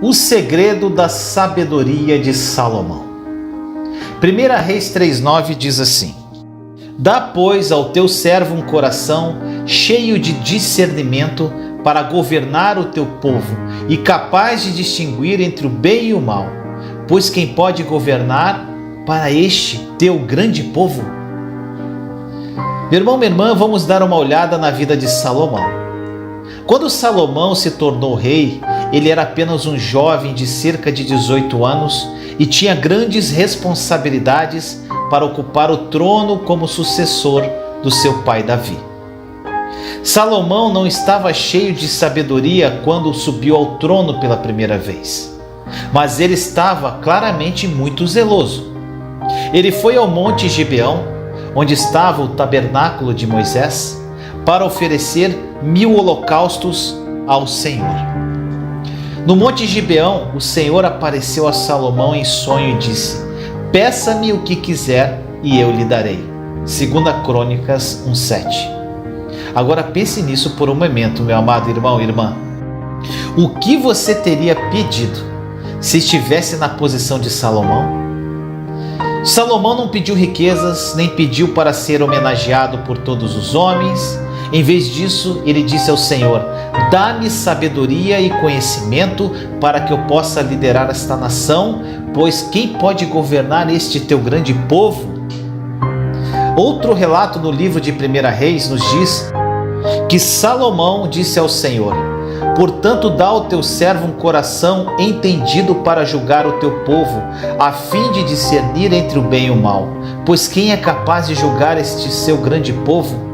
O segredo da sabedoria de Salomão. 1 Reis 3,9 diz assim: Dá, pois, ao teu servo um coração cheio de discernimento para governar o teu povo e capaz de distinguir entre o bem e o mal, pois quem pode governar para este teu grande povo? Meu irmão, minha irmã, vamos dar uma olhada na vida de Salomão. Quando Salomão se tornou rei, ele era apenas um jovem de cerca de 18 anos e tinha grandes responsabilidades para ocupar o trono como sucessor do seu pai Davi. Salomão não estava cheio de sabedoria quando subiu ao trono pela primeira vez, mas ele estava claramente muito zeloso. Ele foi ao Monte Gibeão, onde estava o tabernáculo de Moisés, para oferecer 1000 holocaustos ao Senhor. No Monte Gibeão, o Senhor apareceu a Salomão em sonho e disse: Peça-me o que quiser e eu lhe darei. 2 Crônicas 1:7. Agora pense nisso por um momento, meu amado irmão e irmã. O que você teria pedido se estivesse na posição de Salomão? Salomão não pediu riquezas, nem pediu para ser homenageado por todos os homens. Em vez disso, ele disse ao Senhor: Dá-me sabedoria e conhecimento para que eu possa liderar esta nação, pois quem pode governar este teu grande povo? Outro relato no livro de 1 Reis nos diz que Salomão disse ao Senhor: Portanto, dá ao teu servo um coração entendido para julgar o teu povo, a fim de discernir entre o bem e o mal, pois quem é capaz de julgar este seu grande povo?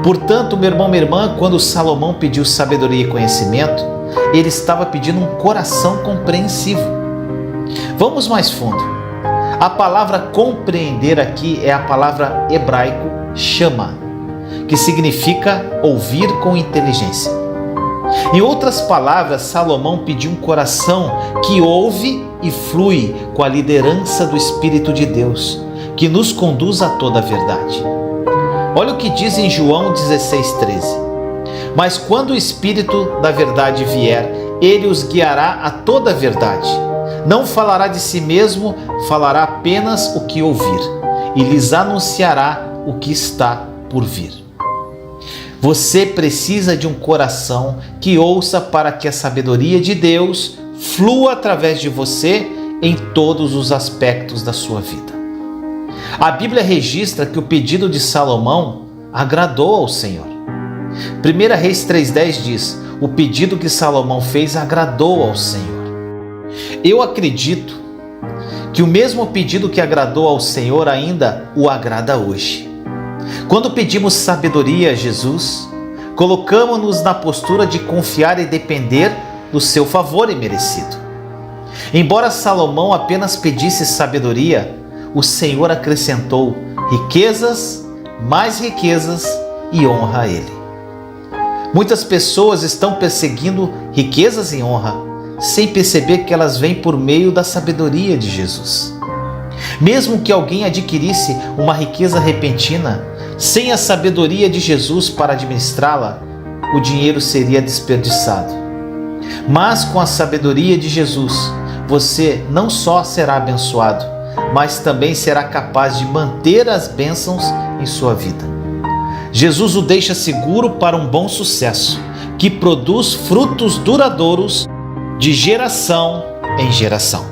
Portanto, meu irmão, minha irmã, quando Salomão pediu sabedoria e conhecimento, ele estava pedindo um coração compreensivo. Vamos mais fundo. A palavra compreender aqui é a palavra hebraico shama, que significa ouvir com inteligência. Em outras palavras, Salomão pediu um coração que ouve e flui com a liderança do Espírito de Deus, que nos conduz a toda a verdade. Olha o que diz em João 16,13. Mas quando o Espírito da verdade vier, ele os guiará a toda a verdade. Não falará de si mesmo, falará apenas o que ouvir, e lhes anunciará o que está por vir. Você precisa de um coração que ouça para que a sabedoria de Deus flua através de você em todos os aspectos da sua vida. A Bíblia registra que o pedido de Salomão agradou ao Senhor. 1 Reis 3,10 diz: O pedido que Salomão fez agradou ao Senhor. Eu acredito que o mesmo pedido que agradou ao Senhor ainda o agrada hoje. Quando pedimos sabedoria a Jesus, colocamos-nos na postura de confiar e depender do seu favor imerecido. Embora Salomão apenas pedisse sabedoria, o Senhor acrescentou riquezas, mais riquezas e honra a Ele. Muitas pessoas estão perseguindo riquezas e honra, sem perceber que elas vêm por meio da sabedoria de Jesus. Mesmo que alguém adquirisse uma riqueza repentina, sem a sabedoria de Jesus para administrá-la, o dinheiro seria desperdiçado. Mas com a sabedoria de Jesus, você não só será abençoado, mas também será capaz de manter as bênçãos em sua vida. Jesus o deixa seguro para um bom sucesso, que produz frutos duradouros de geração em geração.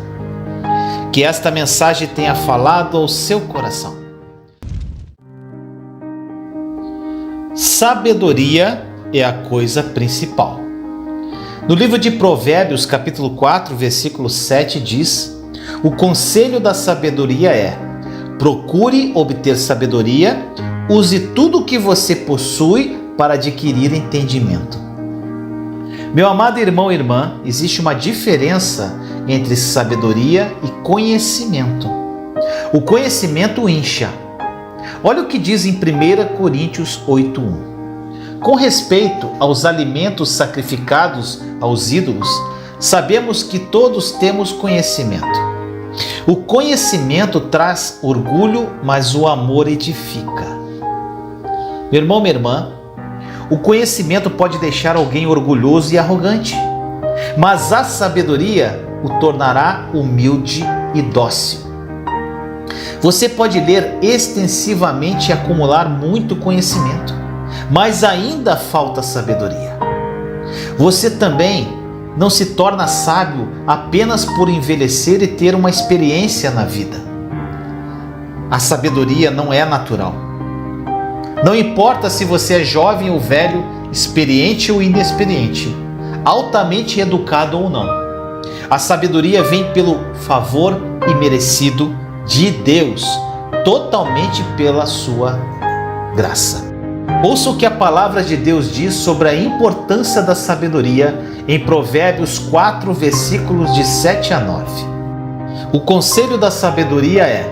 Que esta mensagem tenha falado ao seu coração. Sabedoria é a coisa principal. No livro de Provérbios, capítulo 4, versículo 7, diz: O conselho da sabedoria é: procure obter sabedoria, use tudo o que você possui para adquirir entendimento. Meu amado irmão e irmã, existe uma diferença entre sabedoria e conhecimento. O conhecimento incha. Olha o que diz em 1 Coríntios 8:1. Com respeito aos alimentos sacrificados aos ídolos, sabemos que todos temos conhecimento. O conhecimento traz orgulho, mas o amor edifica. Meu irmão, minha irmã, o conhecimento pode deixar alguém orgulhoso e arrogante. mas a sabedoria o tornará humilde e dócil. Você pode ler extensivamente e acumular muito conhecimento, mas ainda falta sabedoria. Você também não se torna sábio apenas por envelhecer e ter uma experiência na vida. A sabedoria não é natural. Não importa se você é jovem ou velho, experiente ou inexperiente, altamente educado ou não. A sabedoria vem pelo favor imerecido de Deus, totalmente pela sua graça. Ouça o que a palavra de Deus diz sobre a importância da sabedoria em Provérbios 4, versículos de 7 a 9. O conselho da sabedoria é: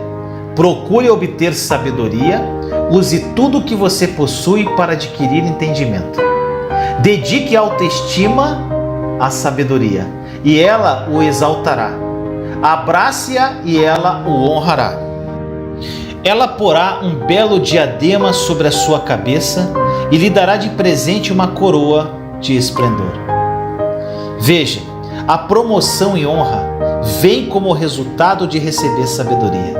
procure obter sabedoria, use tudo o que você possui para adquirir entendimento. Dedique autoestima à sabedoria, e ela o exaltará. Abrace-a e ela o honrará. Ela porá um belo diadema sobre a sua cabeça e lhe dará de presente uma coroa de esplendor. Veja, a promoção e honra vem como resultado de receber sabedoria.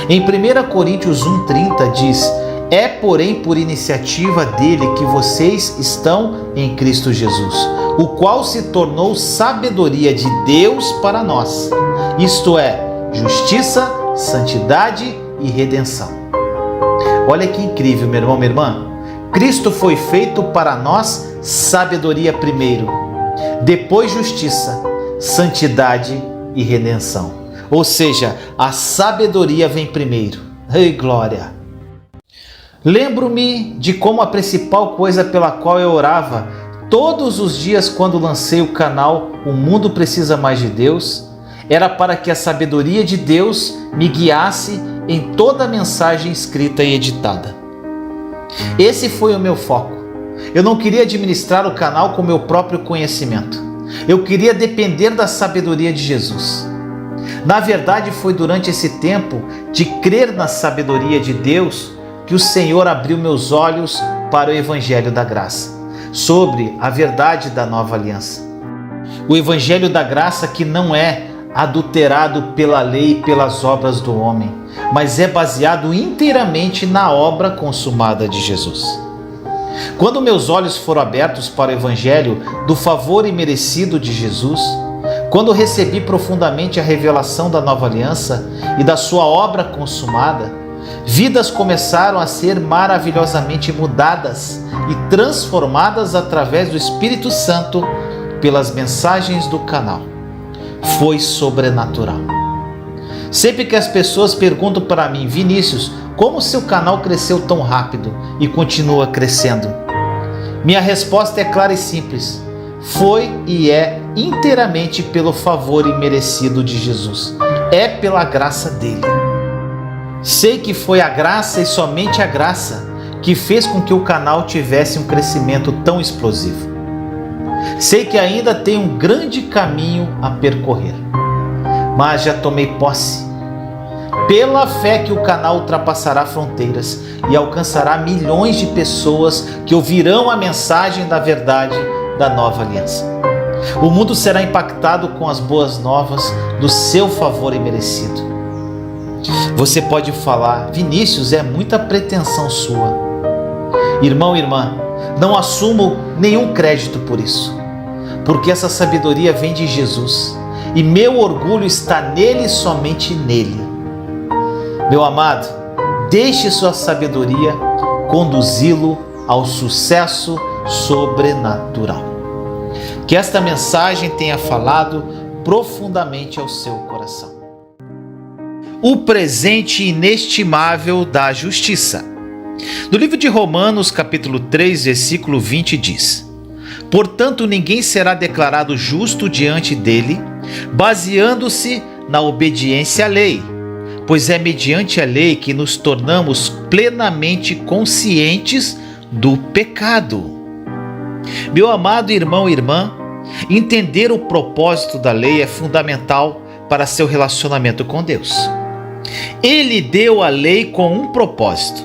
Em 1 Coríntios 1,30 diz: é, porém, por iniciativa dele que vocês estão em Cristo Jesus, o qual se tornou sabedoria de Deus para nós, isto é, justiça, santidade e redenção. Olha que incrível, meu irmão, minha irmã. Cristo foi feito para nós sabedoria primeiro, depois justiça, santidade e redenção. Ou seja, a sabedoria vem primeiro. Ei, glória! Lembro-me de como a principal coisa pela qual eu orava todos os dias quando lancei o canal O Mundo Precisa Mais de Deus era para que a sabedoria de Deus me guiasse em toda a mensagem escrita e editada. Esse foi o meu foco. Eu não queria administrar o canal com meu próprio conhecimento. Eu queria depender da sabedoria de Jesus. Na verdade, foi durante esse tempo de crer na sabedoria de Deus que o Senhor abriu meus olhos para o Evangelho da Graça, sobre a verdade da nova aliança. O Evangelho da Graça que não é adulterado pela lei e pelas obras do homem, mas é baseado inteiramente na obra consumada de Jesus. Quando meus olhos foram abertos para o Evangelho do favor imerecido de Jesus, quando recebi profundamente a revelação da nova aliança e da sua obra consumada, vidas começaram a ser maravilhosamente mudadas e transformadas através do Espírito Santo pelas mensagens do canal. Foi sobrenatural. Sempre que as pessoas perguntam para mim: Vinícius, como seu canal cresceu tão rápido e continua crescendo? Minha resposta é clara e simples. Foi e é inteiramente pelo favor imerecido de Jesus. É pela graça dele. Sei que foi a graça e somente a graça que fez com que o canal tivesse um crescimento tão explosivo. Sei que ainda tem um grande caminho a percorrer, mas já tomei posse. Pela fé que o canal ultrapassará fronteiras e alcançará milhões de pessoas que ouvirão a mensagem da verdade da nova aliança. O mundo será impactado com as boas novas do seu favor imerecido. Você pode falar: Vinícius, é muita pretensão sua. Irmão e irmã, não assumo nenhum crédito por isso, porque essa sabedoria vem de Jesus e meu orgulho está nele e somente nele. Meu amado, deixe sua sabedoria conduzi-lo ao sucesso sobrenatural. Que esta mensagem tenha falado profundamente ao seu coração. O presente inestimável da justiça. No livro de Romanos, capítulo 3, versículo 20 diz: portanto, ninguém será declarado justo diante dele, baseando-se na obediência à lei, pois é mediante a lei que nos tornamos plenamente conscientes do pecado. Meu amado irmão e irmã, entender o propósito da lei é fundamental para seu relacionamento com Deus. Ele deu a lei com um propósito.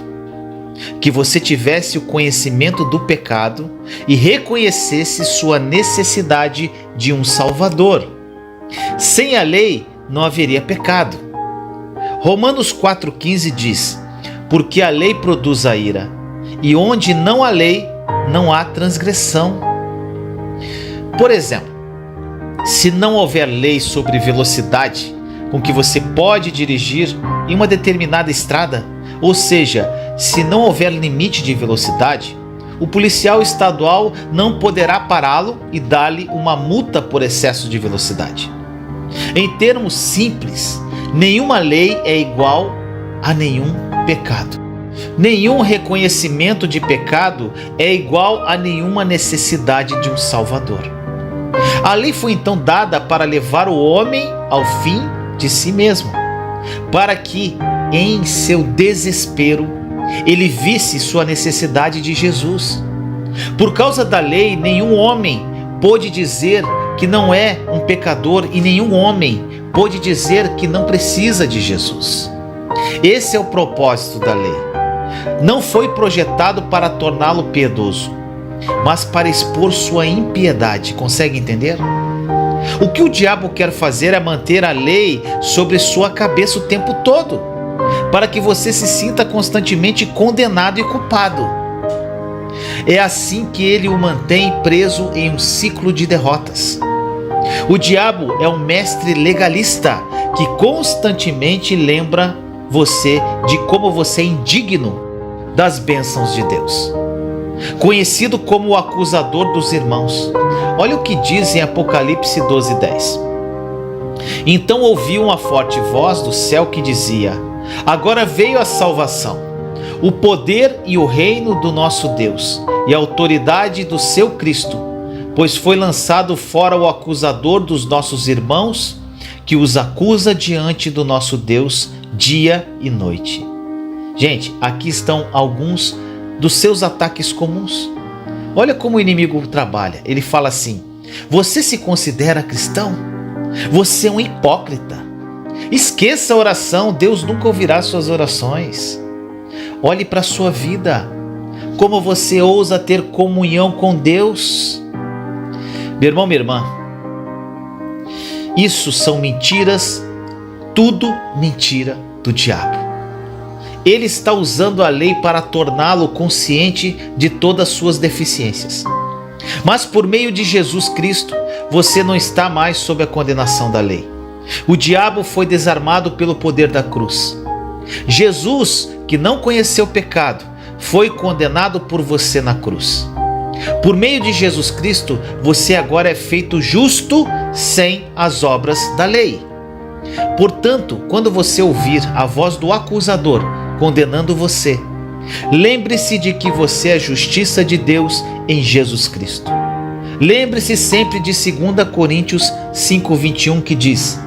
que você tivesse o conhecimento do pecado e reconhecesse sua necessidade de um Salvador. Sem a lei não haveria pecado. Romanos 4,15 diz: porque a lei produz a ira, e onde não há lei, não há transgressão. Por exemplo, se não houver lei sobre velocidade com que você pode dirigir em uma determinada estrada, ou seja, se não houver limite de velocidade, o policial estadual não poderá pará-lo e dar-lhe uma multa por excesso de velocidade. Em termos simples, nenhuma lei é igual a nenhum pecado. Nenhum reconhecimento de pecado é igual a nenhuma necessidade de um Salvador. A lei foi então dada para levar o homem ao fim de si mesmo, para que, em seu desespero, ele visse sua necessidade de Jesus. Por causa da lei, nenhum homem pôde dizer que não é um pecador e nenhum homem pôde dizer que não precisa de Jesus. Esse é o propósito da lei. Não foi projetado para torná-lo piedoso, mas para expor sua impiedade. Consegue entender? O que o diabo quer fazer é manter a lei sobre sua cabeça o tempo todo, para que você se sinta constantemente condenado e culpado. É assim que ele o mantém preso em um ciclo de derrotas. O diabo é um mestre legalista que constantemente lembra você de como você é indigno das bênçãos de Deus. Conhecido como o acusador dos irmãos. Olha o que diz em Apocalipse 12:10. Então ouvi uma forte voz do céu que dizia: agora veio a salvação, o poder e o reino do nosso Deus e a autoridade do seu Cristo, pois foi lançado fora o acusador dos nossos irmãos, que os acusa diante do nosso Deus dia e noite. Gente, aqui estão alguns dos seus ataques comuns. Olha como o inimigo trabalha. Ele fala assim: você se considera cristão? Você é um hipócrita. Esqueça a oração, Deus nunca ouvirá suas orações. Olhe para a sua vida. Como você ousa ter comunhão com Deus? Meu irmão, minha irmã, isso são mentiras, tudo mentira do diabo. Ele está usando a lei para torná-lo consciente de todas as suas deficiências. Mas por meio de Jesus Cristo, você não está mais sob a condenação da lei. O diabo foi desarmado pelo poder da cruz. Jesus, que não conheceu pecado, foi condenado por você na cruz. Por meio de Jesus Cristo, você agora é feito justo sem as obras da lei. Portanto, quando você ouvir a voz do acusador condenando você, lembre-se de que você é a justiça de Deus em Jesus Cristo. Lembre-se sempre de 2 Coríntios 5:21, que diz: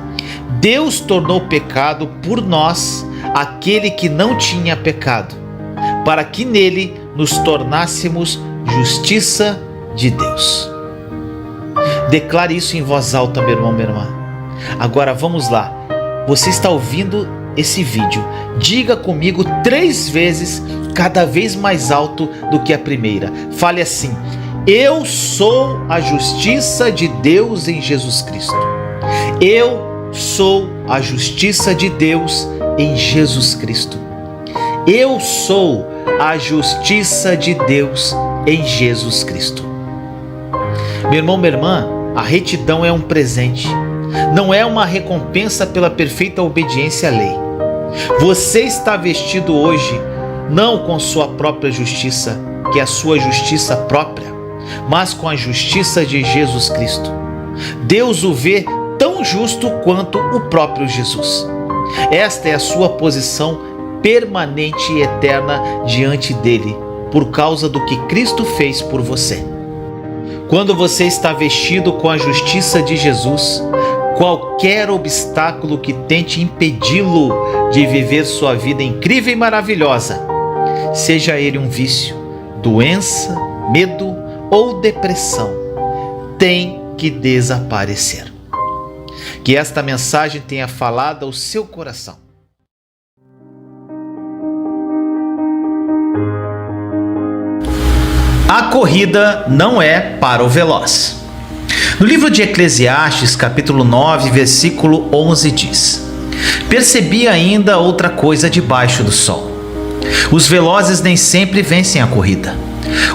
Deus tornou pecado por nós aquele que não tinha pecado, para que nele nos tornássemos justiça de Deus. Declare isso em voz alta, meu irmão, minha irmã. Agora vamos lá. Você está ouvindo esse vídeo? Diga comigo 3 vezes, cada vez mais alto do que a primeira. Fale assim: eu sou a justiça de Deus em Jesus Cristo. Eu sou a justiça de Deus em Jesus Cristo. Eu sou a justiça de Deus em Jesus Cristo. Meu irmão, minha irmã, a retidão é um presente, não é uma recompensa pela perfeita obediência à lei. Você está vestido hoje não com sua própria justiça, que é a sua justiça própria, mas com a justiça de Jesus Cristo. Deus o vê tão justo quanto o próprio Jesus. Esta é a sua posição permanente e eterna diante dele, por causa do que Cristo fez por você. Quando você está vestido com a justiça de Jesus, qualquer obstáculo que tente impedi-lo de viver sua vida incrível e maravilhosa, seja ele um vício, doença, medo ou depressão, tem que desaparecer. Que esta mensagem tenha falado ao seu coração. A corrida não é para o veloz. No livro de Eclesiastes, capítulo 9, versículo 11 diz: Percebi ainda outra coisa debaixo do sol. Os velozes nem sempre vencem a corrida.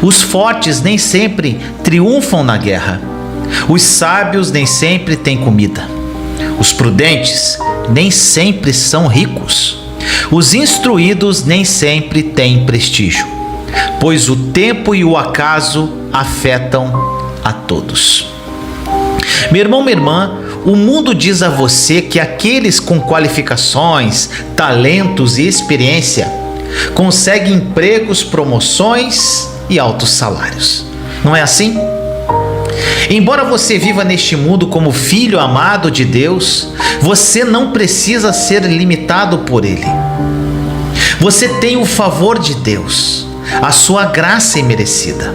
Os fortes nem sempre triunfam na guerra. Os sábios nem sempre têm comida. Os prudentes nem sempre são ricos. Os instruídos nem sempre têm prestígio, pois o tempo e o acaso afetam a todos. Meu irmão, minha irmã, o mundo diz a você que aqueles com qualificações, talentos e experiência conseguem empregos, promoções e altos salários. Não é assim? Embora você viva neste mundo como filho amado de Deus, você não precisa ser limitado por Ele. Você tem o favor de Deus, a sua graça imerecida.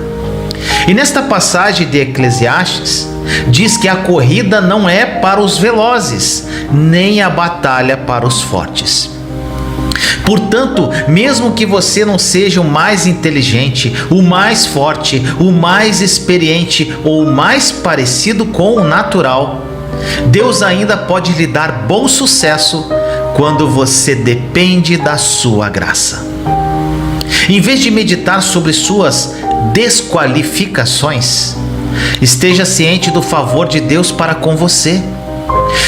E nesta passagem de Eclesiastes, diz que a corrida não é para os velozes, nem a batalha para os fortes. Portanto, mesmo que você não seja o mais inteligente, o mais forte, o mais experiente ou o mais parecido com o natural, Deus ainda pode lhe dar bom sucesso quando você depende da sua graça. Em vez de meditar sobre suas desqualificações, esteja ciente do favor de Deus para com você.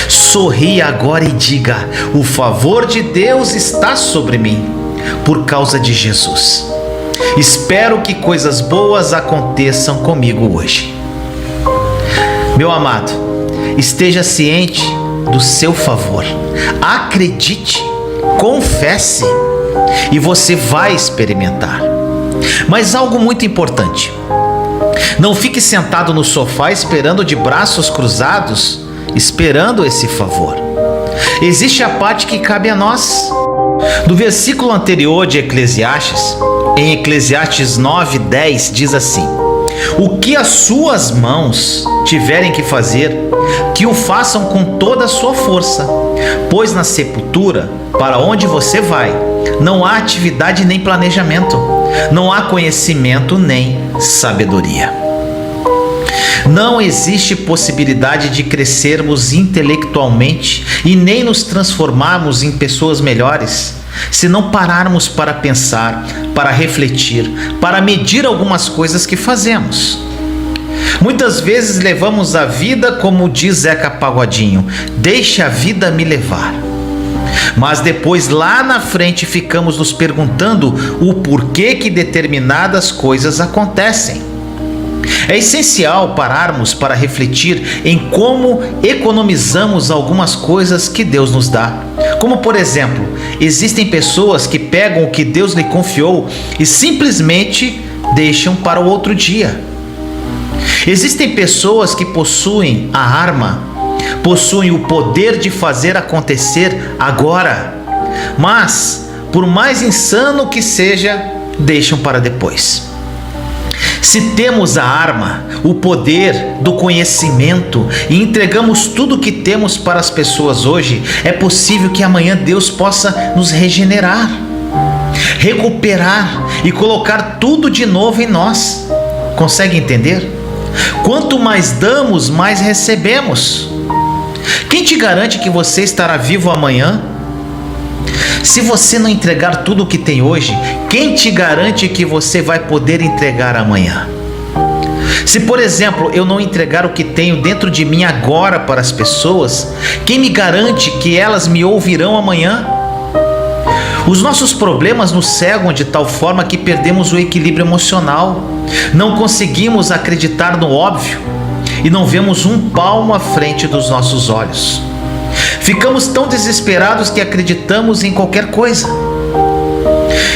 Sorria agora e diga: o favor de Deus está sobre mim, por causa de Jesus. Espero que coisas boas aconteçam comigo hoje. Meu amado, esteja ciente do seu favor. Acredite, confesse, e você vai experimentar. Mas algo muito importante: não fique sentado no sofá esperando de braços cruzados, esperando esse favor. Existe a parte que cabe a nós. No versículo anterior de Eclesiastes, em Eclesiastes 9:10, diz assim: o que as suas mãos tiverem que fazer, que o façam com toda a sua força, pois na sepultura, para onde você vai, não há atividade nem planejamento, não há conhecimento nem sabedoria. Não existe possibilidade de crescermos intelectualmente e nem nos transformarmos em pessoas melhores se não pararmos para pensar, para refletir, para medir algumas coisas que fazemos. Muitas vezes levamos a vida como diz Zeca Pagodinho: deixa a vida me levar. Mas depois lá na frente ficamos nos perguntando o porquê que determinadas coisas acontecem. É essencial pararmos para refletir em como economizamos algumas coisas que Deus nos dá. Como, por exemplo, existem pessoas que pegam o que Deus lhe confiou e simplesmente deixam para o outro dia. Existem pessoas que possuem a arma, possuem o poder de fazer acontecer agora, mas, por mais insano que seja, deixam para depois. Se temos a arma, o poder do conhecimento e entregamos tudo o que temos para as pessoas hoje, é possível que amanhã Deus possa nos regenerar, recuperar e colocar tudo de novo em nós. Consegue entender? Quanto mais damos, mais recebemos. Quem te garante que você estará vivo amanhã? Se você não entregar tudo o que tem hoje, quem te garante que você vai poder entregar amanhã? Se, por exemplo, eu não entregar o que tenho dentro de mim agora para as pessoas, quem me garante que elas me ouvirão amanhã? Os nossos problemas nos cegam de tal forma que perdemos o equilíbrio emocional. Não conseguimos acreditar no óbvio e não vemos um palmo à frente dos nossos olhos. Ficamos tão desesperados que acreditamos em qualquer coisa.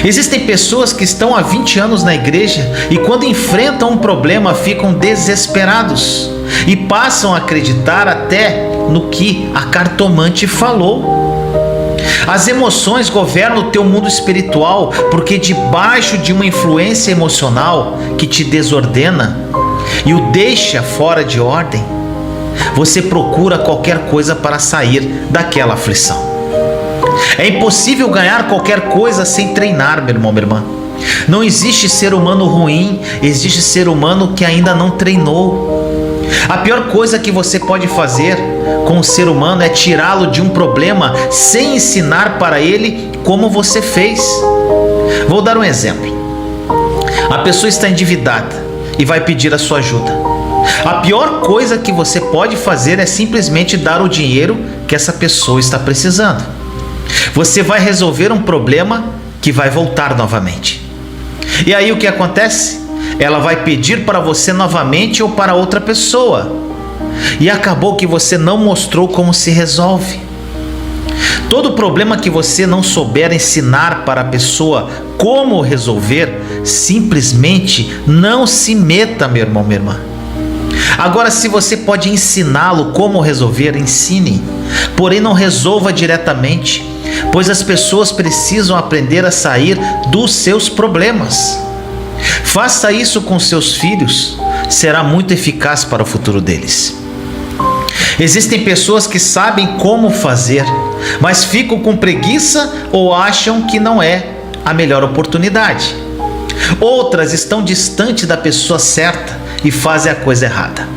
Existem pessoas que estão há 20 anos na igreja e quando enfrentam um problema ficam desesperados e passam a acreditar até no que a cartomante falou. As emoções governam o teu mundo espiritual porque debaixo de uma influência emocional que te desordena e o deixa fora de ordem, você procura qualquer coisa para sair daquela aflição. É impossível ganhar qualquer coisa sem treinar, meu irmão, minha irmã. Não existe ser humano ruim, existe ser humano que ainda não treinou. A pior coisa que você pode fazer com o ser humano é tirá-lo de um problema sem ensinar para ele como você fez. Vou dar um exemplo. A pessoa está endividada e vai pedir a sua ajuda. A pior coisa que você pode fazer é simplesmente dar o dinheiro que essa pessoa está precisando. Você vai resolver um problema que vai voltar novamente. E aí o que acontece? Ela vai pedir para você novamente ou para outra pessoa. E acabou que você não mostrou como se resolve. Todo problema que você não souber ensinar para a pessoa como resolver, simplesmente não se meta, meu irmão, minha irmã. Agora, se você pode ensiná-lo como resolver, ensine. Porém, não resolva diretamente, pois as pessoas precisam aprender a sair dos seus problemas. Faça isso com seus filhos, será muito eficaz para o futuro deles. Existem pessoas que sabem como fazer, mas ficam com preguiça ou acham que não é a melhor oportunidade. Outras estão distante da pessoa certa e fazem a coisa errada.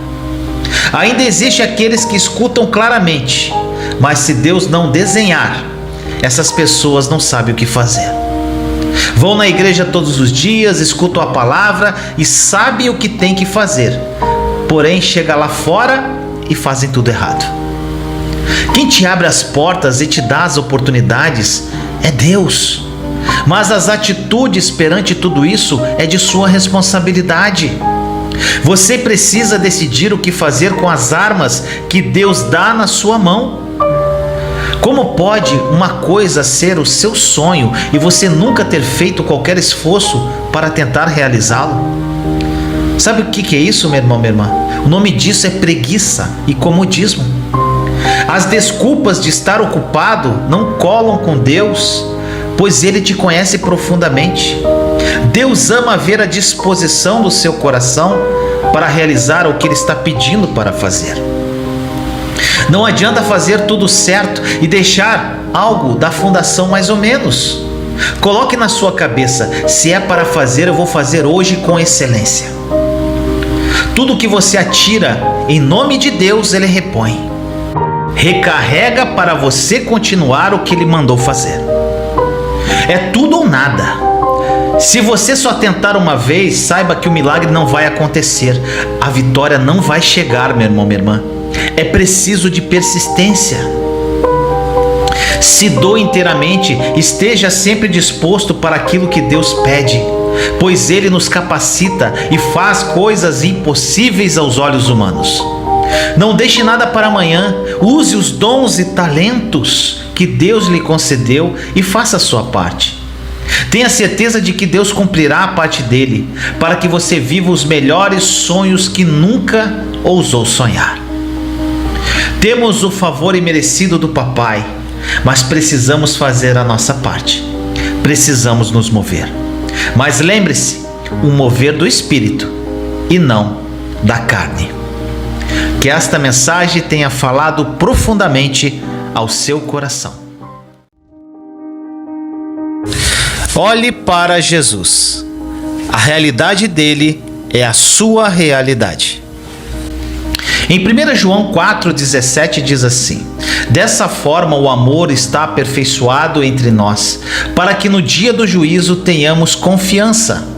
Ainda existe aqueles que escutam claramente, mas se Deus não desenhar, essas pessoas não sabem o que fazer. Vão na igreja todos os dias, escutam a palavra e sabem o que tem que fazer, porém chega lá fora e fazem tudo errado. Quem te abre as portas e te dá as oportunidades é Deus, mas as atitudes perante tudo isso é de sua responsabilidade. Você precisa decidir o que fazer com as armas que Deus dá na sua mão. Como pode uma coisa ser o seu sonho e você nunca ter feito qualquer esforço para tentar realizá-lo? Sabe o que é isso, meu irmão, minha irmã? O nome disso é preguiça e comodismo. As desculpas de estar ocupado não colam com Deus, pois Ele te conhece profundamente. Deus ama ver a disposição do seu coração para realizar o que Ele está pedindo para fazer. Não adianta fazer tudo certo e deixar algo da fundação mais ou menos. Coloque na sua cabeça, se é para fazer, eu vou fazer hoje com excelência. Tudo que você atira, em nome de Deus, Ele repõe. Recarrega para você continuar o que Ele mandou fazer. É tudo ou nada. Se você só tentar uma vez, saiba que o milagre não vai acontecer. A vitória não vai chegar, meu irmão, minha irmã. É preciso de persistência. Se doe inteiramente, esteja sempre disposto para aquilo que Deus pede, pois Ele nos capacita e faz coisas impossíveis aos olhos humanos. Não deixe nada para amanhã, use os dons e talentos que Deus lhe concedeu e faça a sua parte. Tenha certeza de que Deus cumprirá a parte dele, para que você viva os melhores sonhos que nunca ousou sonhar. Temos o favor imerecido do Papai, mas precisamos fazer a nossa parte. Precisamos nos mover. Mas lembre-se, o mover do Espírito e não da carne. Que esta mensagem tenha falado profundamente ao seu coração. Olhe para Jesus. A realidade dele é a sua realidade. Em 1 João 4,17 diz assim: dessa forma o amor está aperfeiçoado entre nós, para que no dia do juízo tenhamos confiança,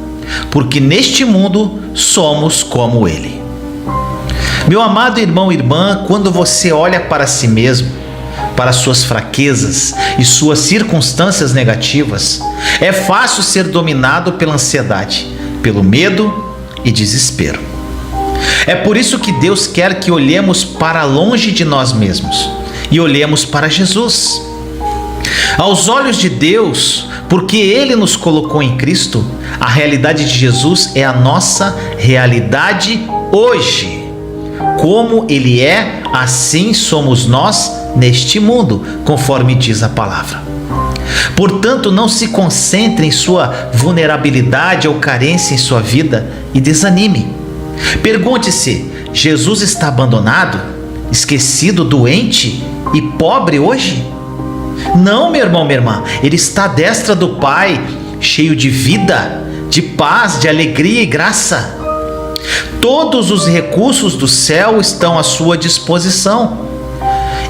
porque neste mundo somos como ele. Meu amado irmão e irmã, quando você olha para si mesmo, para suas fraquezas e suas circunstâncias negativas, é fácil ser dominado pela ansiedade, pelo medo e desespero. É por isso que Deus quer que olhemos para longe de nós mesmos e olhemos para Jesus. Aos olhos de Deus, porque Ele nos colocou em Cristo, a realidade de Jesus é a nossa realidade hoje. Como Ele é, assim somos nós neste mundo, conforme diz a palavra. Portanto, não se concentre em sua vulnerabilidade ou carência em sua vida e desanime. Pergunte-se: Jesus está abandonado, esquecido, doente e pobre hoje? Não, meu irmão, minha irmã, Ele está à destra do Pai, cheio de vida, de paz, de alegria e graça. Todos os recursos do céu estão à sua disposição.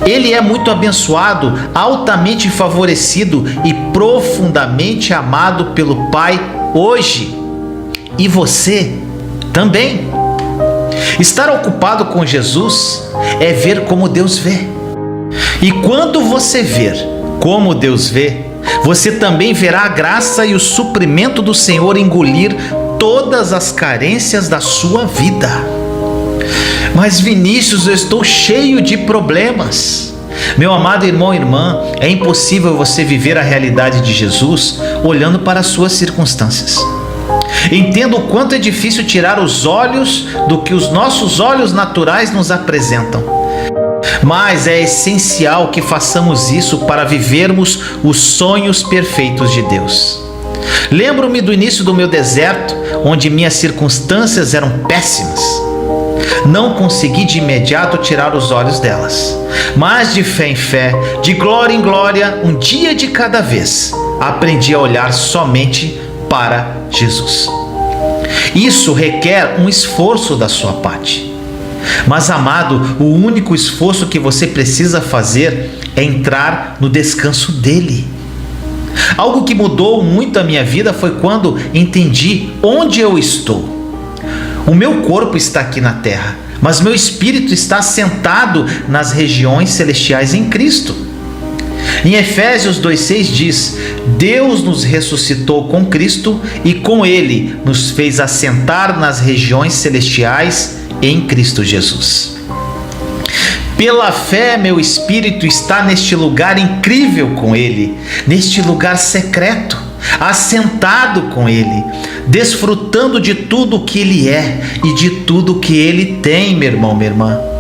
Ele é muito abençoado, altamente favorecido e profundamente amado pelo Pai hoje. E você também. Estar ocupado com Jesus é ver como Deus vê. E quando você ver como Deus vê, você também verá a graça e o suprimento do Senhor engolir todas as carências da sua vida. Mas Vinícius, eu estou cheio de problemas. Meu amado irmão e irmã, é impossível você viver a realidade de Jesus olhando para as suas circunstâncias. Entendo o quanto é difícil tirar os olhos do que os nossos olhos naturais nos apresentam. Mas é essencial que façamos isso para vivermos os sonhos perfeitos de Deus. Lembro-me do início do meu deserto, onde minhas circunstâncias eram péssimas. Não consegui de imediato tirar os olhos delas, mas de fé em fé, de glória em glória, um dia de cada vez, aprendi a olhar somente para Jesus. Isso requer um esforço da sua parte. Mas, amado, o único esforço que você precisa fazer é entrar no descanso dele. Algo que mudou muito a minha vida foi quando entendi onde eu estou. O meu corpo está aqui na terra, mas meu espírito está assentado nas regiões celestiais em Cristo. Em Efésios 2,6 diz: Deus nos ressuscitou com Cristo e com Ele nos fez assentar nas regiões celestiais em Cristo Jesus. Pela fé, meu espírito está neste lugar incrível com Ele, neste lugar secreto, assentado com Ele, desfrutando de tudo o que Ele é e de tudo o que Ele tem, meu irmão, minha irmã.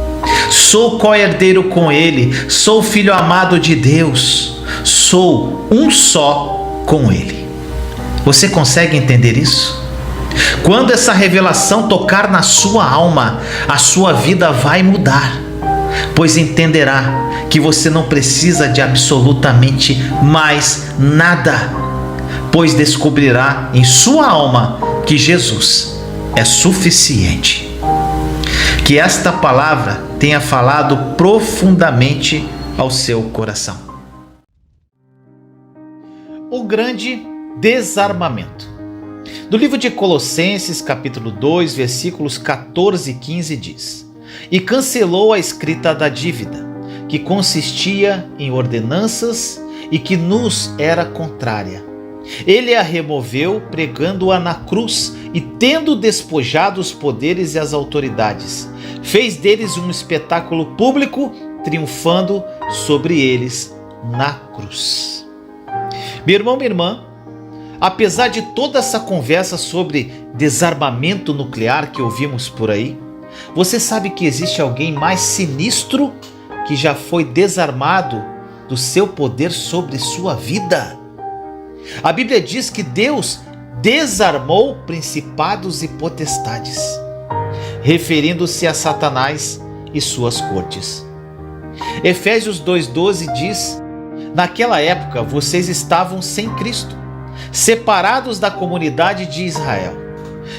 Sou co-herdeiro com Ele, sou filho amado de Deus, sou um só com Ele. Você consegue entender isso? Quando essa revelação tocar na sua alma, a sua vida vai mudar, pois entenderá que você não precisa de absolutamente mais nada, pois descobrirá em sua alma que Jesus é suficiente. Que esta palavra tenha falado profundamente ao seu coração. O grande desarmamento. No livro de Colossenses, capítulo 2, versículos 14 e 15 diz: E cancelou a escrita da dívida, que consistia em ordenanças e que nos era contrária. Ele a removeu, pregando-a na cruz, e tendo despojado os poderes e as autoridades, fez deles um espetáculo público, triunfando sobre eles na cruz. Meu irmão, minha irmã, apesar de toda essa conversa sobre desarmamento nuclear que ouvimos por aí, você sabe que existe alguém mais sinistro que já foi desarmado do seu poder sobre sua vida? A Bíblia diz que Deus desarmou principados e potestades, referindo-se a Satanás e suas cortes. Efésios 2,12 diz: Naquela época vocês estavam sem Cristo, separados da comunidade de Israel,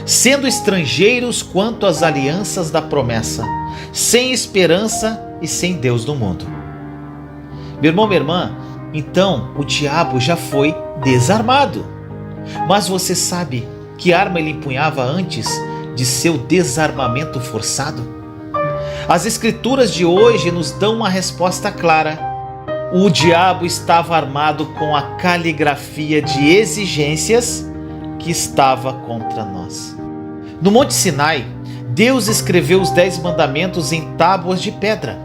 sendo estrangeiros quanto às alianças da promessa, sem esperança e sem Deus no mundo. Meu irmão, minha irmã, então o diabo já foi desarmado. Mas você sabe que arma ele empunhava antes de seu desarmamento forçado? As escrituras de hoje nos dão uma resposta clara. O diabo estava armado com a caligrafia de exigências que estava contra nós. No Monte Sinai, Deus escreveu os 10 mandamentos em tábuas de pedra.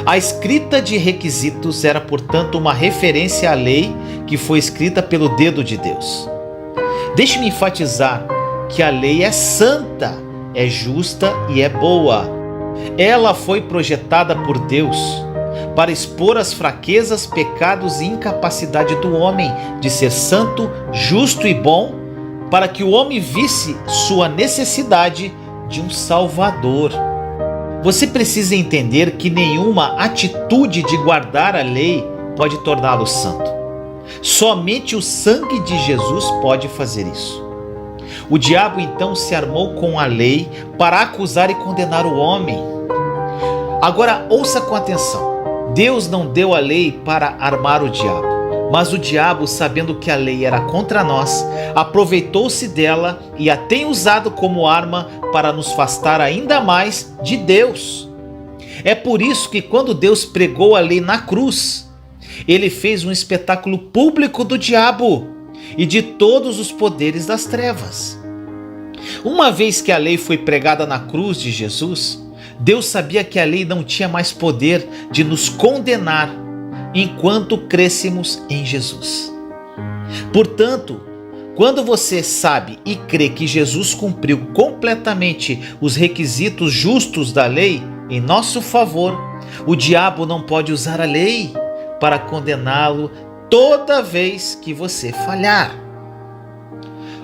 A escrita de requisitos era, portanto, uma referência à lei que foi escrita pelo dedo de Deus. Deixe-me enfatizar que a lei é santa, é justa e é boa. Ela foi projetada por Deus para expor as fraquezas, pecados e incapacidade do homem de ser santo, justo e bom, para que o homem visse sua necessidade de um Salvador. Você precisa entender que nenhuma atitude de guardar a lei pode torná-lo santo. Somente o sangue de Jesus pode fazer isso. O diabo então se armou com a lei para acusar e condenar o homem. Agora ouça com atenção. Deus não deu a lei para armar o diabo, mas o diabo, sabendo que a lei era contra nós, aproveitou-se dela e a tem usado como arma para nos afastar ainda mais de Deus. É por isso que quando Deus pregou a lei na cruz, ele fez um espetáculo público do diabo e de todos os poderes das trevas. Uma vez que a lei foi pregada na cruz de Jesus, Deus sabia que a lei não tinha mais poder de nos condenar enquanto crêssemos em Jesus. Portanto, quando você sabe e crê que Jesus cumpriu completamente os requisitos justos da lei em nosso favor, o diabo não pode usar a lei para condená-lo toda vez que você falhar.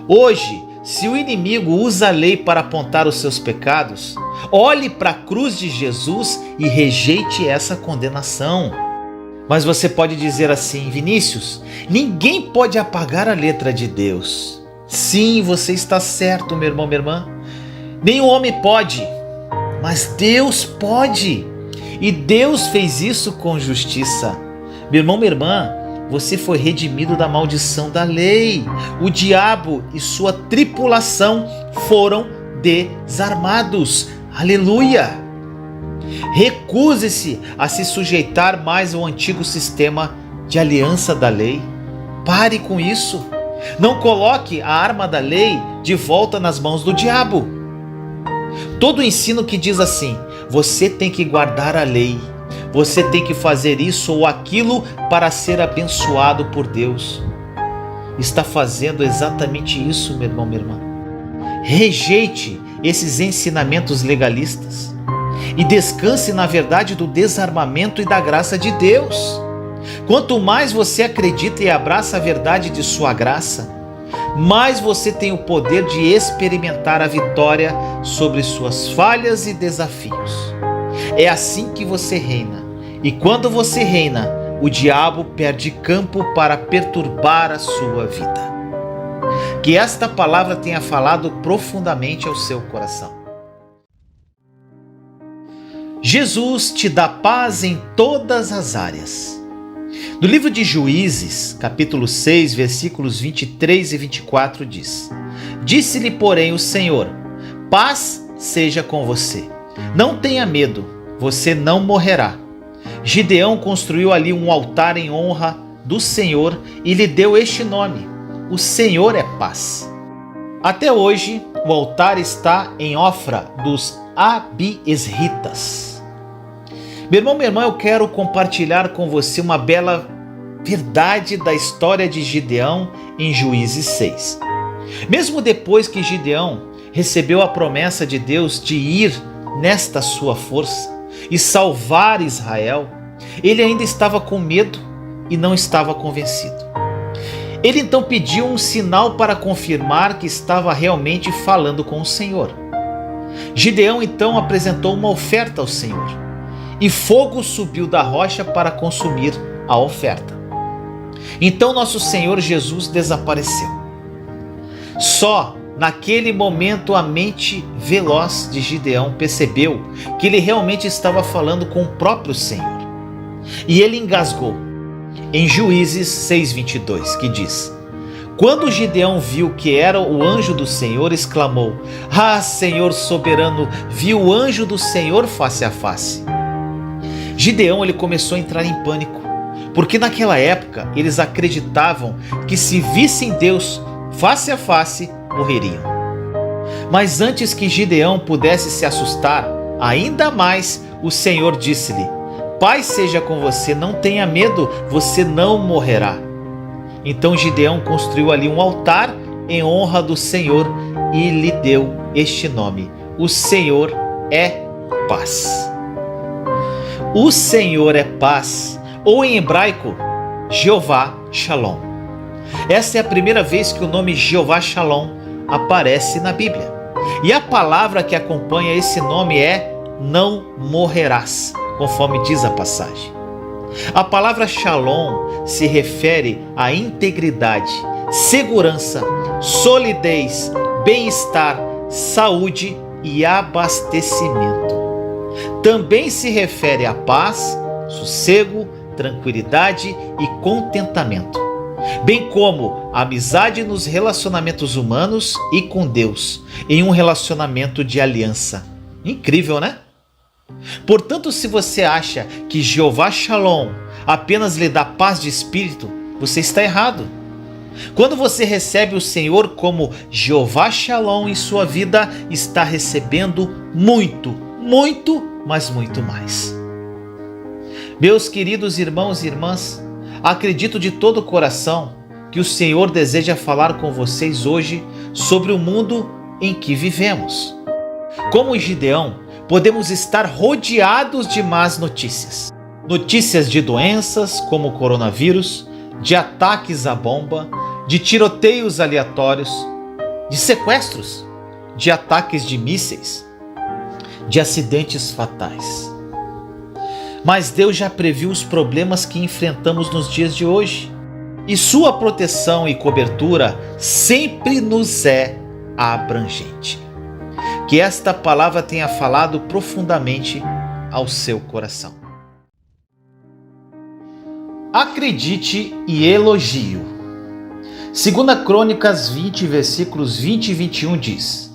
Hoje, se o inimigo usa a lei para apontar os seus pecados, olhe para a cruz de Jesus e rejeite essa condenação. Mas você pode dizer assim: Vinícius, ninguém pode apagar a letra de Deus. Sim, você está certo, meu irmão, minha irmã. Nenhum homem pode, mas Deus pode. E Deus fez isso com justiça. Meu irmão, minha irmã, você foi redimido da maldição da lei. O diabo e sua tripulação foram desarmados. Aleluia! Recuse-se a se sujeitar mais ao antigo sistema de aliança da lei. Pare com isso. Não coloque a arma da lei de volta nas mãos do diabo. Todo ensino que diz assim: você tem que guardar a lei, você tem que fazer isso ou aquilo para ser abençoado por Deus, está fazendo exatamente isso, meu irmão, minha irmã. Rejeite esses ensinamentos legalistas e descanse na verdade do desarmamento e da graça de Deus. Quanto mais você acredita e abraça a verdade de sua graça, mais você tem o poder de experimentar a vitória sobre suas falhas e desafios. É assim que você reina. E quando você reina, o diabo perde campo para perturbar a sua vida. Que esta palavra tenha falado profundamente ao seu coração. Jesus te dá paz em todas as áreas. No livro de Juízes, capítulo 6, versículos 23 e 24 diz: Disse-lhe, porém, o Senhor: paz seja com você. Não tenha medo, você não morrerá. Gideão construiu ali um altar em honra do Senhor e lhe deu este nome: O Senhor é paz. Até hoje, o altar está em Ofra dos Abiesritas. Meu irmão, minha irmã, eu quero compartilhar com você uma bela verdade da história de Gideão em Juízes 6. Mesmo depois que Gideão recebeu a promessa de Deus de ir nesta sua força e salvar Israel, ele ainda estava com medo e não estava convencido. Ele então pediu um sinal para confirmar que estava realmente falando com o Senhor. Gideão então apresentou uma oferta ao Senhor, e fogo subiu da rocha para consumir a oferta. Então nosso Senhor Jesus desapareceu. Só naquele momento a mente veloz de Gideão percebeu que ele realmente estava falando com o próprio Senhor. E ele engasgou. Em Juízes 6:22, que diz: Quando Gideão viu que era o anjo do Senhor, exclamou: Ah, Senhor soberano, vi o anjo do Senhor face a face. Gideão ele começou a entrar em pânico, porque naquela época eles acreditavam que se vissem Deus face a face, morreriam. Mas antes que Gideão pudesse se assustar ainda mais, o Senhor disse-lhe: Paz seja com você, não tenha medo, você não morrerá. Então Gideão construiu ali um altar em honra do Senhor e lhe deu este nome: O Senhor é paz. O Senhor é paz, ou em hebraico, Jeová Shalom. Essa é a primeira vez que o nome Jeová Shalom aparece na Bíblia. E a palavra que acompanha esse nome é não morrerás, conforme diz a passagem. A palavra Shalom se refere à integridade, segurança, solidez, bem-estar, saúde e abastecimento. Também se refere à paz, sossego, tranquilidade e contentamento, bem como a amizade nos relacionamentos humanos e com Deus, em um relacionamento de aliança. Incrível, né? Portanto, se você acha que Jeová Shalom apenas lhe dá paz de espírito, você está errado. Quando você recebe o Senhor como Jeová Shalom em sua vida, está recebendo muito, mas muito mais. Meus queridos irmãos e irmãs, acredito de todo o coração que o Senhor deseja falar com vocês hoje sobre o mundo em que vivemos. Como Gideão, podemos estar rodeados de más notícias. Notícias de doenças como o coronavírus, de ataques à bomba, de tiroteios aleatórios, de sequestros, de ataques de mísseis, de acidentes fatais. Mas Deus já previu os problemas que enfrentamos nos dias de hoje, e sua proteção e cobertura sempre nos é abrangente. Que esta palavra tenha falado profundamente ao seu coração. Acredite e elogio. 2 Crônicas 20, versículos 20 e 21 diz: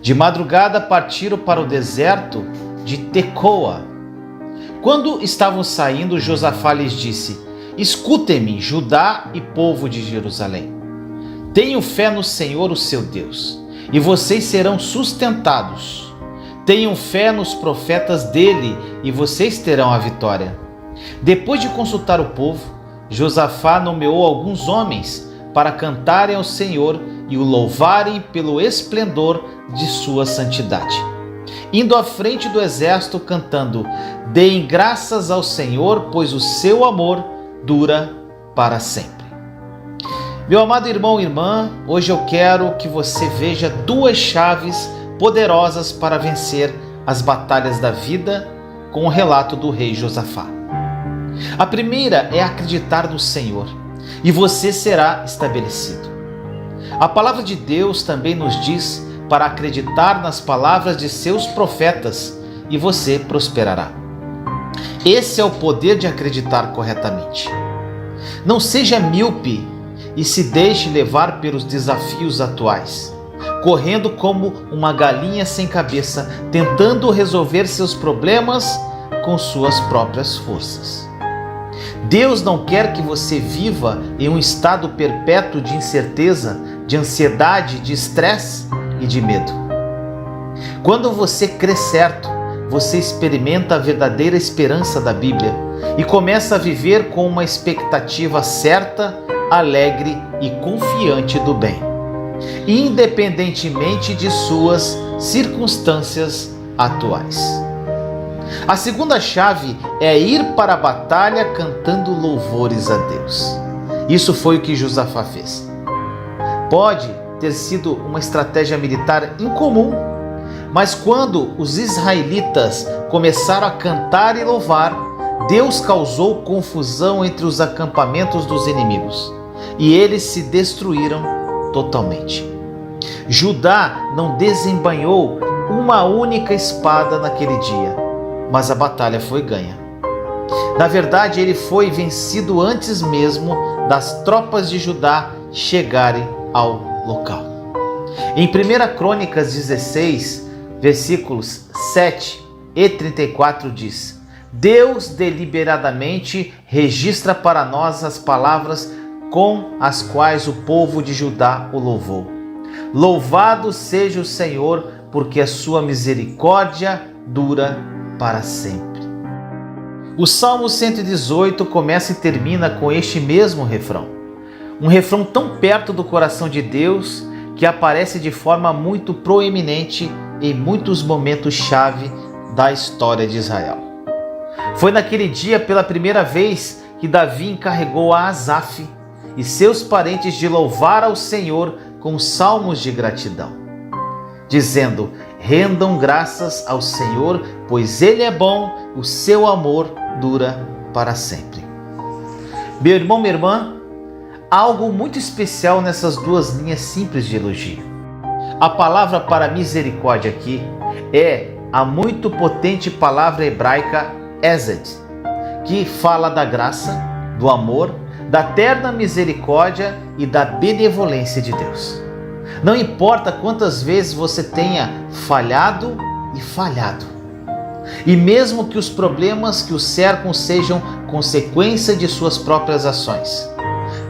De madrugada partiram para o deserto de Tecoa. Quando estavam saindo, Josafá lhes disse: Escutem-me, Judá e povo de Jerusalém. Tenham fé no Senhor, o seu Deus, e vocês serão sustentados. Tenham fé nos profetas dele, e vocês terão a vitória. Depois de consultar o povo, Josafá nomeou alguns homens para cantarem ao Senhor e o louvarem pelo esplendor de sua santidade, indo à frente do exército cantando: Deem graças ao Senhor, pois o seu amor dura para sempre. Meu amado irmão e irmã, hoje eu quero que você veja duas chaves poderosas para vencer as batalhas da vida com o relato do rei Josafá. A primeira é acreditar no Senhor, e você será estabelecido. A palavra de Deus também nos diz para acreditar nas palavras de seus profetas, e você prosperará. Esse é o poder de acreditar corretamente. Não seja míope e se deixe levar pelos desafios atuais, correndo como uma galinha sem cabeça, tentando resolver seus problemas com suas próprias forças. Deus não quer que você viva em um estado perpétuo de incerteza, de ansiedade, de estresse e de medo. Quando você crê certo, você experimenta a verdadeira esperança da Bíblia e começa a viver com uma expectativa certa, alegre e confiante do bem, independentemente de suas circunstâncias atuais. A segunda chave é ir para a batalha cantando louvores a Deus. Isso foi o que Josafá fez. Pode ter sido uma estratégia militar incomum, mas quando os israelitas começaram a cantar e louvar, Deus causou confusão entre os acampamentos dos inimigos e eles se destruíram totalmente. Judá não desembainhou uma única espada naquele dia, mas a batalha foi ganha. Na verdade, ele foi vencido antes mesmo das tropas de Judá chegarem ao local. Em 1 Crônicas 16, versículos 7 e 34 diz: Deus deliberadamente registra para nós as palavras com as quais o povo de Judá o louvou. Louvado seja o Senhor, porque a sua misericórdia dura para sempre. O Salmo 118 começa e termina com este mesmo refrão. Um refrão tão perto do coração de Deus que aparece de forma muito proeminente em muitos momentos-chave da história de Israel. Foi naquele dia pela primeira vez que Davi encarregou a Asaf e seus parentes de louvar ao Senhor com salmos de gratidão, dizendo: rendam graças ao Senhor, pois Ele é bom, o seu amor dura para sempre. Meu irmão, minha irmã, há algo muito especial nessas duas linhas simples de elogio. A palavra para misericórdia aqui é a muito potente palavra hebraica Hesed, que fala da graça, do amor, da terna misericórdia e da benevolência de Deus. Não importa quantas vezes você tenha falhado e falhado, e mesmo que os problemas que o cercam sejam consequência de suas próprias ações,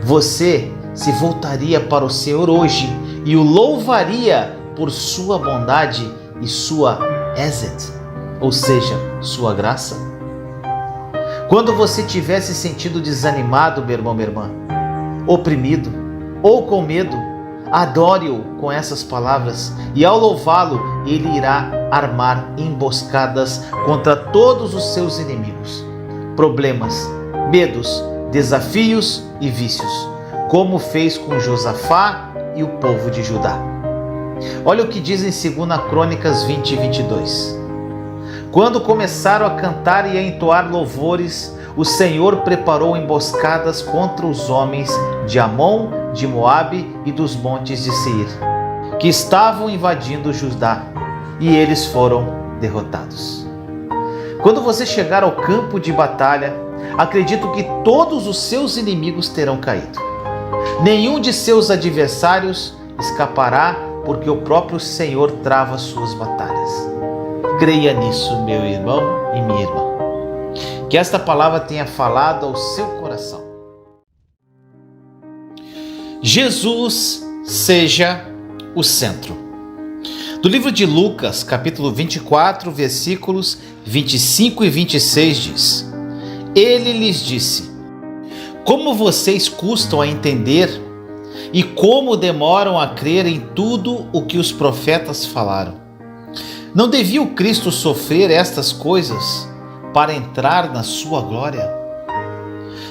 você se voltaria para o Senhor hoje e o louvaria por sua bondade e sua Hesed, ou seja, sua graça. Quando você tiver se sentido desanimado, meu irmão, minha irmã, oprimido ou com medo, adore-o com essas palavras e ao louvá-lo, ele irá armar emboscadas contra todos os seus inimigos, problemas, medos, desafios e vícios, como fez com Josafá e o povo de Judá. Olha o que diz em 2 Crônicas 20 e 22. Quando começaram a cantar e a entoar louvores, o Senhor preparou emboscadas contra os homens de Amon, de Moabe e dos montes de Seir, que estavam invadindo Judá, e eles foram derrotados. Quando você chegar ao campo de batalha, acredito que todos os seus inimigos terão caído. Nenhum de seus adversários escapará, porque o próprio Senhor trava suas batalhas. Creia nisso, meu irmão e minha irmã. Que esta palavra tenha falado ao seu coração. Jesus seja o centro. Do livro de Lucas, capítulo 24, versículos 25 e 26 diz: Ele lhes disse: Como vocês custam a entender e como demoram a crer em tudo o que os profetas falaram. Não devia o Cristo sofrer estas coisas para entrar na sua glória?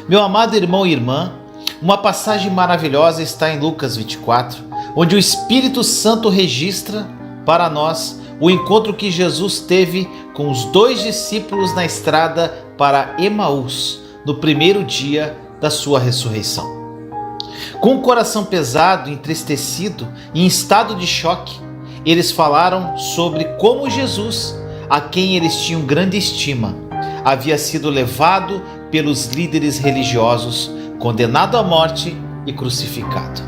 Meu amado irmão e irmã, uma passagem maravilhosa está em Lucas 24, onde o Espírito Santo registra para nós o encontro que Jesus teve com os 2 discípulos na estrada para Emaús, no primeiro dia da sua ressurreição. Com o coração pesado, entristecido e em estado de choque, eles falaram sobre como Jesus, a quem eles tinham grande estima, havia sido levado pelos líderes religiosos, condenado à morte e crucificado.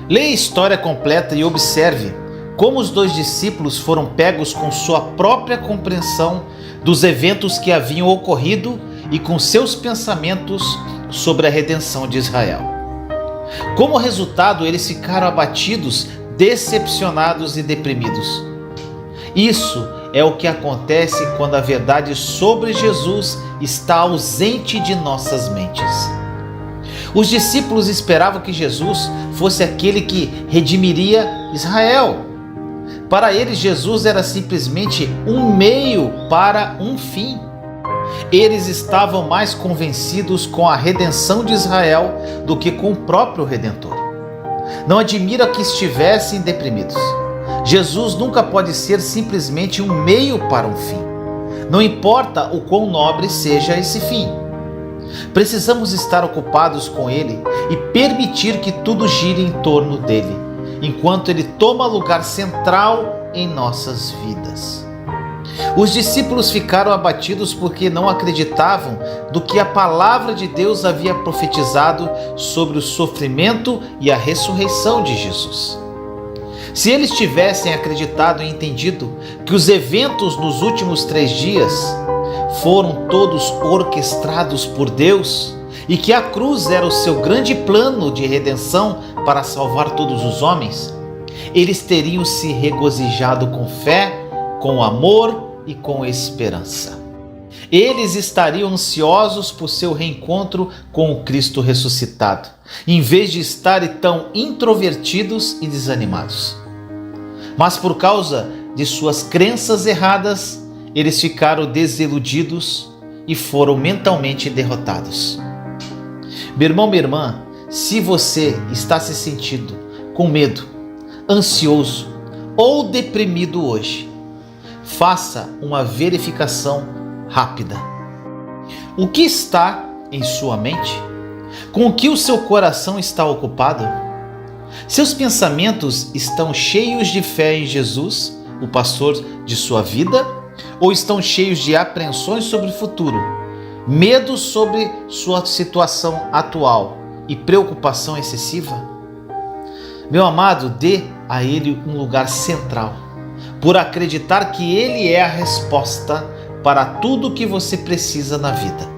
Leia a história completa e observe como os 2 discípulos foram pegos com sua própria compreensão dos eventos que haviam ocorrido e com seus pensamentos sobre a redenção de Israel. Como resultado, eles ficaram abatidos, decepcionados e deprimidos. Isso é o que acontece quando a verdade sobre Jesus está ausente de nossas mentes. Os discípulos esperavam que Jesus fosse aquele que redimiria Israel. Para eles, Jesus era simplesmente um meio para um fim. Eles estavam mais convencidos com a redenção de Israel do que com o próprio Redentor. Não admira que estivessem deprimidos. Jesus nunca pode ser simplesmente um meio para um fim. Não importa o quão nobre seja esse fim. Precisamos estar ocupados com Ele e permitir que tudo gire em torno dele, enquanto Ele toma lugar central em nossas vidas. Os discípulos ficaram abatidos porque não acreditavam do que a palavra de Deus havia profetizado sobre o sofrimento e a ressurreição de Jesus. Se eles tivessem acreditado e entendido que os eventos nos últimos 3 dias foram todos orquestrados por Deus e que a cruz era o seu grande plano de redenção para salvar todos os homens, eles teriam se regozijado com fé, com amor e com esperança. Eles estariam ansiosos por seu reencontro com o Cristo ressuscitado, em vez de estarem tão introvertidos e desanimados. Mas por causa de suas crenças erradas, eles ficaram desiludidos e foram mentalmente derrotados. Meu irmão, minha irmã, se você está se sentindo com medo, ansioso ou deprimido hoje, faça uma verificação rápida. O que está em sua mente? Com o que o seu coração está ocupado? Seus pensamentos estão cheios de fé em Jesus, o pastor de sua vida, ou estão cheios de apreensões sobre o futuro, medo sobre sua situação atual e preocupação excessiva? Meu amado, dê a Ele um lugar central, por acreditar que Ele é a resposta para tudo o que você precisa na vida.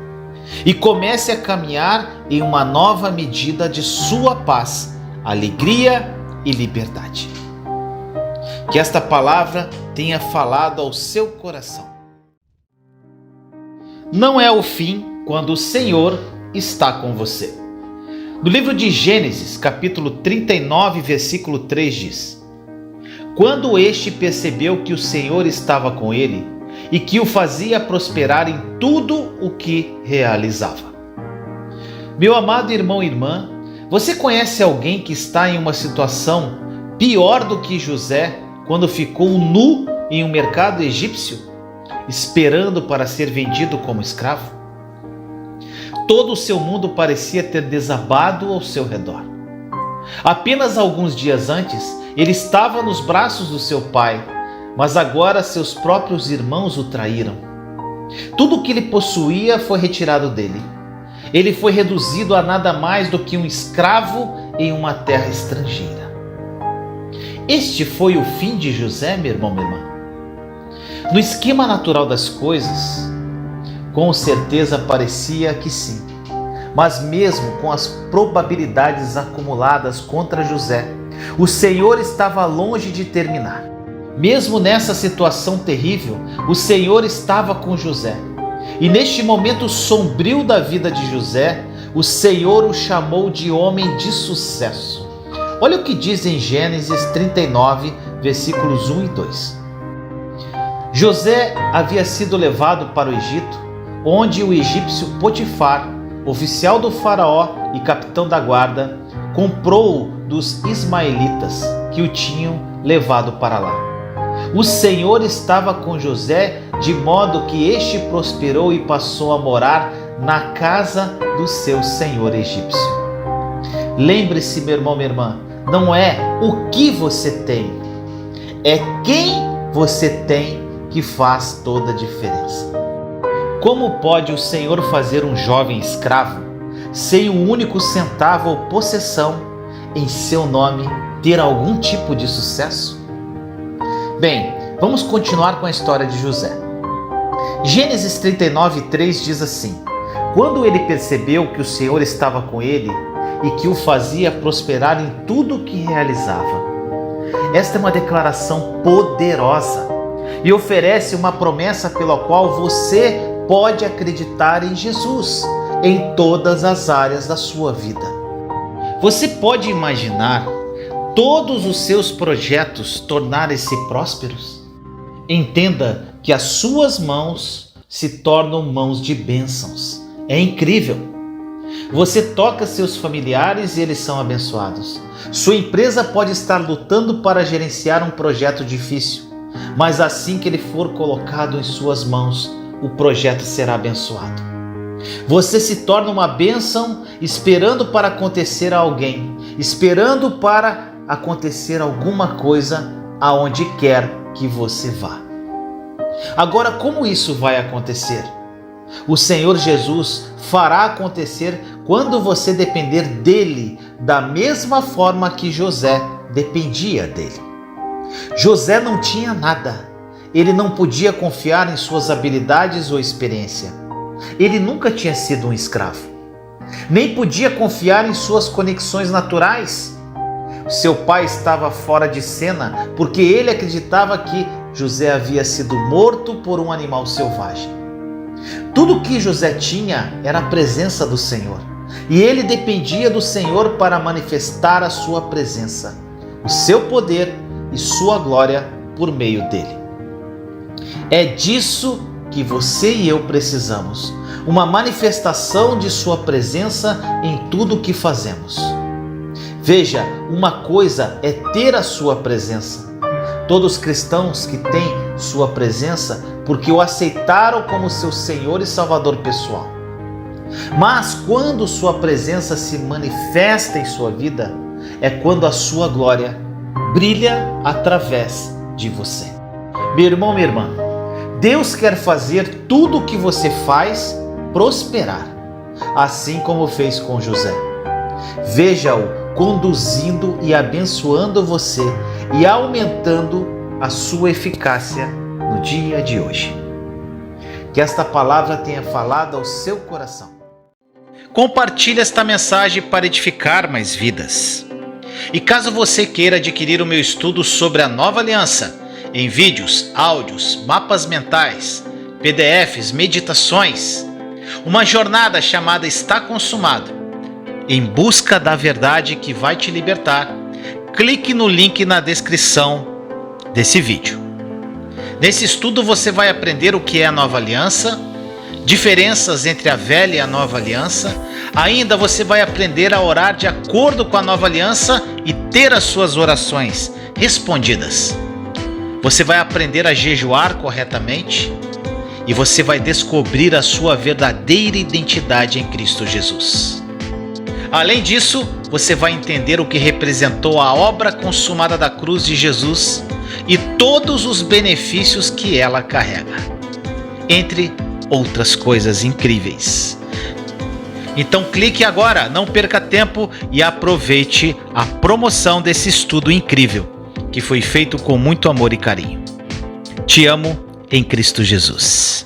E comece a caminhar em uma nova medida de sua paz, alegria e liberdade. Que esta palavra tenha falado ao seu coração. Não é o fim quando o Senhor está com você. No livro de Gênesis, capítulo 39, versículo 3 diz: Quando este percebeu que o Senhor estava com ele e que o fazia prosperar em tudo o que realizava. Meu amado irmão e irmã, você conhece alguém que está em uma situação pior do que José quando ficou nu em um mercado egípcio, esperando para ser vendido como escravo? Todo o seu mundo parecia ter desabado ao seu redor. Apenas alguns dias antes, ele estava nos braços do seu pai, mas agora seus próprios irmãos o traíram. Tudo o que ele possuía foi retirado dele. Ele foi reduzido a nada mais do que um escravo em uma terra estrangeira. Este foi o fim de José, meu irmão, minha irmã. No esquema natural das coisas, com certeza parecia que sim. Mas mesmo com as probabilidades acumuladas contra José, o Senhor estava longe de terminar. Mesmo nessa situação terrível, o Senhor estava com José. E neste momento sombrio da vida de José, o Senhor o chamou de homem de sucesso. Olha o que diz em Gênesis 39, versículos 1 e 2. José havia sido levado para o Egito, onde o egípcio Potifar, oficial do faraó e capitão da guarda, comprou-o dos ismaelitas que o tinham levado para lá. O Senhor estava com José, de modo que este prosperou e passou a morar na casa do seu senhor egípcio. Lembre-se, meu irmão, minha irmã, não é o que você tem, é quem você tem que faz toda a diferença. Como pode o Senhor fazer um jovem escravo, sem um único centavo ou possessão em seu nome, ter algum tipo de sucesso? Bem, vamos continuar com a história de José. Gênesis 39, 3 diz assim: Quando ele percebeu que o Senhor estava com ele e que o fazia prosperar em tudo o que realizava. Esta é uma declaração poderosa e oferece uma promessa pela qual você pode acreditar em Jesus em todas as áreas da sua vida. Você pode imaginar todos os seus projetos tornarem-se prósperos? Entenda que as suas mãos se tornam mãos de bênçãos. É incrível. Você toca seus familiares e eles são abençoados. Sua empresa pode estar lutando para gerenciar um projeto difícil, mas assim que ele for colocado em suas mãos, o projeto será abençoado. Você se torna uma bênção esperando para acontecer a alguém, esperando para acontecer alguma coisa aonde quer que você vá. Agora, como isso vai acontecer? O Senhor Jesus fará acontecer quando você depender dele da mesma forma que José dependia dele. José não tinha nada. Ele não podia confiar em suas habilidades ou experiência. Ele nunca tinha sido um escravo. Nem podia confiar em suas conexões naturais. Seu pai estava fora de cena porque ele acreditava que José havia sido morto por um animal selvagem. Tudo o que José tinha era a presença do Senhor. E ele dependia do Senhor para manifestar a sua presença, o seu poder e sua glória por meio dele. É disso que você e eu precisamos. Uma manifestação de sua presença em tudo o que fazemos. Veja, uma coisa é ter a sua presença. Todos os cristãos que têm sua presença porque o aceitaram como seu Senhor e Salvador pessoal. Mas quando sua presença se manifesta em sua vida, é quando a sua glória brilha através de você. Meu irmão, minha irmã, Deus quer fazer tudo o que você faz prosperar, assim como fez com José. Veja-o conduzindo e abençoando você e aumentando a sua eficácia no dia de hoje. Que esta palavra tenha falado ao seu coração. Compartilhe esta mensagem para edificar mais vidas. E caso você queira adquirir o meu estudo sobre a Nova Aliança, em vídeos, áudios, mapas mentais, PDFs, meditações, uma jornada chamada Está Consumado, em busca da verdade que vai te libertar, clique no link na descrição desse vídeo. Nesse estudo você vai aprender o que é a Nova Aliança, diferenças entre a Velha e a Nova Aliança. Ainda você vai aprender a orar de acordo com a Nova Aliança e ter as suas orações respondidas. Você vai aprender a jejuar corretamente e você vai descobrir a sua verdadeira identidade em Cristo Jesus. Além disso, você vai entender o que representou a obra consumada da cruz de Jesus e todos os benefícios que ela carrega, entre outras coisas incríveis. Então clique agora, não perca tempo e aproveite a promoção desse estudo incrível, que foi feito com muito amor e carinho. Te amo em Cristo Jesus.